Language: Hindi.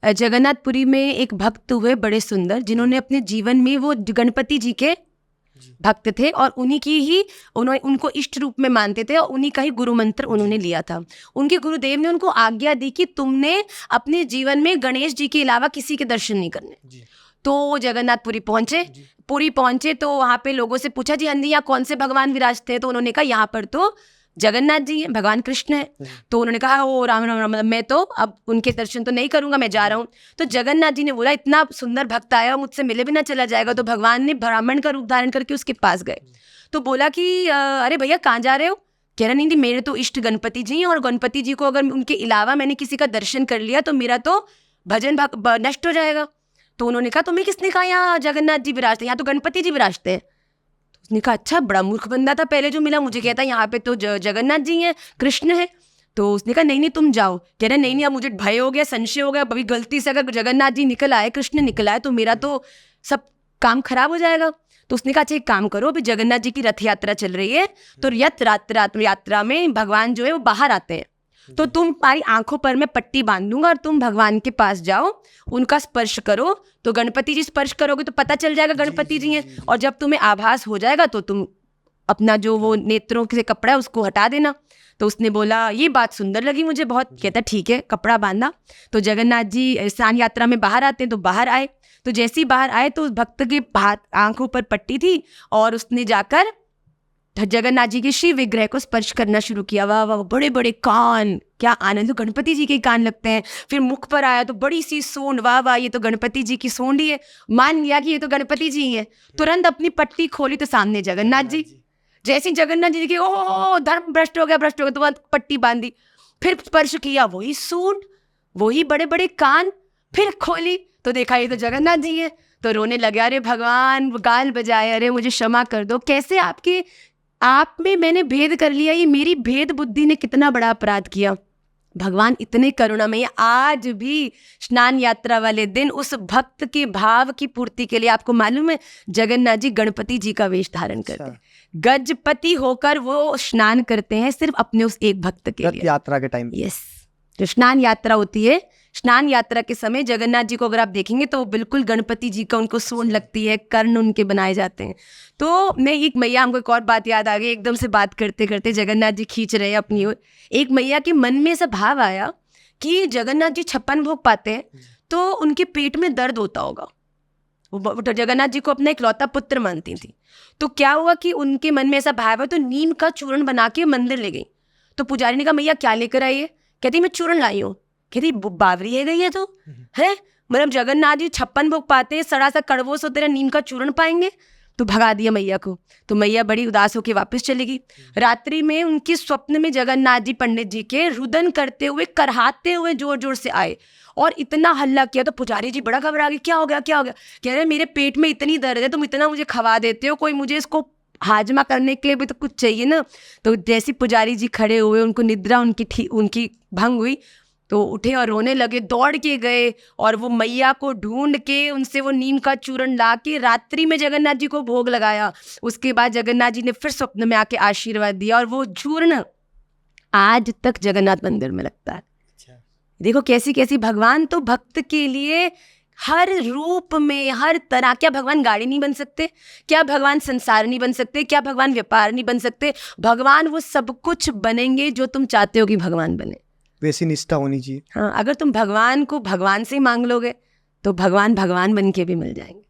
जगन्नाथपुरी में एक भक्त हुए बड़े सुंदर, जिन्होंने अपने जीवन में, वो गणपति जी के भक्त थे और उन्हीं की ही उनको इष्ट रूप में मानते थे और उन्हीं का ही गुरु मंत्र उन्होंने लिया था। उनके गुरुदेव ने उनको आज्ञा दी कि तुमने अपने जीवन में गणेश जी के अलावा किसी के दर्शन नहीं करने। तो वो जगन्नाथपुरी पहुंचे तो वहाँ पे लोगों से पूछा, जी यहाँ कौन से भगवान विराजते हैं? तो उन्होंने कहा यहाँ पर तो जगन्नाथ जी हैं, भगवान कृष्ण है। तो उन्होंने कहा ओ राम राम राम, मैं तो अब उनके दर्शन तो नहीं करूंगा, मैं जा रहा हूँ। तो जगन्नाथ जी ने बोला, इतना सुंदर भक्त आया, मुझसे मिले भी ना चला जाएगा। तो भगवान ने ब्राह्मण का रूप धारण करके उसके पास गए। तो बोला कि अरे भैया कहाँ जा रहे हो? कह रहा नहीं, मेरे तो इष्ट गणपति जी हैं और गणपति जी को अगर उनके अलावा मैंने किसी का दर्शन कर लिया तो मेरा तो भजन नष्ट हो जाएगा। तो उन्होंने कहा, तुम्हें किसने कहा यहाँ जगन्नाथ जी विराजते हैं? यहाँ तो गणपति जी विराजते हैं। उसने कहा, अच्छा, बड़ा मूर्ख बंदा था पहले जो मिला, मुझे कहता यहाँ पे तो जगन्नाथ जी हैं, कृष्ण है। तो उसने कहा नहीं तुम जाओ। कह रहे नहीं, अब मुझे भय हो गया, संशय हो गया, अभी गलती से अगर जगन्नाथ जी निकल आए, कृष्ण निकल आए तो मेरा तो सब काम खराब हो जाएगा। तो उसने कहा, अच्छा एक काम करो, अभी जगन्नाथ जी की रथ यात्रा चल रही है, तो रथ यात्रा में भगवान जो है वो बाहर आते हैं, तो तुम तुम्हारी आंखों पर मैं पट्टी बांध दूंगा और तुम भगवान के पास जाओ, उनका स्पर्श करो, तो गणपति जी स्पर्श करोगे तो पता चल जाएगा गणपति जी हैं, और जब तुम्हें आभास हो जाएगा तो तुम अपना जो वो नेत्रों से कपड़ा है उसको हटा देना। तो उसने बोला, ये बात सुंदर लगी मुझे बहुत। कहता ठीक है, कपड़ा बांधा। तो जगन्नाथ जी स्नान यात्रा में बाहर आते हैं, तो बाहर आए, तो जैसे ही बाहर आए तो उस भक्त के आंखों पर पट्टी थी और उसने जाकर जगन्नाथ जी के श्री विग्रह को स्पर्श करना शुरू किया। वाह वाह, बड़े बड़े कान, क्या आनंद, तो गणपति जी के कान लगते हैं। फिर मुख पर आया तो बड़ी सी सूंड, वाह वाह, ये तो गणपति जी की सूंड ही है, मान लिया कि ये तो गणपति जी है। तुरंत अपनी पट्टी खोली तो सामने जगन्नाथ जी। जैसे जगन्नाथ जी के ओ धर्म भ्रष्ट हो गया, तो पट्टी बांधी, फिर स्पर्श किया, वही सूंड, वही बड़े बड़े कान, फिर खोली तो देखा ये तो जगन्नाथ जी है। तो रोने लगे, अरे भगवान, गाल बजाए, अरे मुझे क्षमा कर दो, कैसे आप में मैंने भेद कर लिया, ये मेरी भेद बुद्धि ने कितना बड़ा अपराध किया। भगवान इतने करुणामय, आज भी स्नान यात्रा वाले दिन उस भक्त के भाव की पूर्ति के लिए, आपको मालूम है जगन्नाथ जी गणपति जी का वेश धारण करते हैं, गजपति होकर वो स्नान करते हैं सिर्फ अपने उस एक भक्त के लिए, यात्रा के टाइम। यस, जो स्नान यात्रा होती है, स्नान यात्रा के समय जगन्नाथ जी को अगर आप देखेंगे तो बिल्कुल गणपति जी का उनको सूंड लगती है, कर्ण उनके बनाए जाते हैं। तो मैं एक मैया, हमको एक और बात याद आ गई, एकदम से बात करते करते जगन्नाथ जी खींच रहे हैं अपनी ओर, एक मैया के मन में ऐसा भाव आया कि जगन्नाथ जी 56 भोग पाते हैं तो उनके पेट में दर्द होता होगा। वो जगन्नाथ जी को अपना इकलौता पुत्र मानती थी। तो क्या हुआ कि उनके मन में ऐसा भाव है, तो नीम का चूर्ण बना के मंदिर ले गई। तो पुजारी ने कहा, मैया क्या लेकर आई है? कहती मैं चूर्ण लाई हूँ। कहती बावरी है गई है तो है, मतलब जगन्नाथ जी 56 भोग पाते हैं, सड़ा सा कड़वो सो तेरा नीम का चूर्ण पाएंगे? तो भगा दिया मैया को। तो मैया बड़ी उदास होकर वापस चली गई। रात्रि में उनके स्वप्न में जगन्नाथ जी पंडित जी के रुदन करते हुए, करहाते हुए जोर जोर से आए और इतना हल्ला किया। तो पुजारी जी बड़ा घबरा गए, क्या हो गया क्या हो गया? कह रहे मेरे पेट में इतनी दर्द है, तुम इतना मुझे खवा देते हो, कोई मुझे इसको हाजमा करने के लिए भी तो कुछ चाहिए ना। तो जैसे पुजारी जी खड़े हुए, उनको निद्रा उनकी भंग हुई, तो उठे और रोने लगे, दौड़ के गए और वो मैया को ढूंढ के उनसे वो नीम का चूर्ण ला के रात्रि में जगन्नाथ जी को भोग लगाया। उसके बाद जगन्नाथ जी ने फिर स्वप्न में आके आशीर्वाद दिया और वो चूर्ण आज तक जगन्नाथ मंदिर में लगता है। देखो कैसी कैसी, भगवान तो भक्त के लिए हर रूप में, हर तरह। क्या भगवान गाड़ी नहीं बन सकते? क्या भगवान संसार नहीं बन सकते? क्या भगवान व्यापार नहीं बन सकते? भगवान वो सब कुछ बनेंगे जो तुम चाहते हो कि भगवान बने। वैसी निष्ठा होनी चाहिए। हाँ, अगर तुम भगवान को भगवान से मांग लोगे तो भगवान भगवान बन के भी मिल जाएंगे।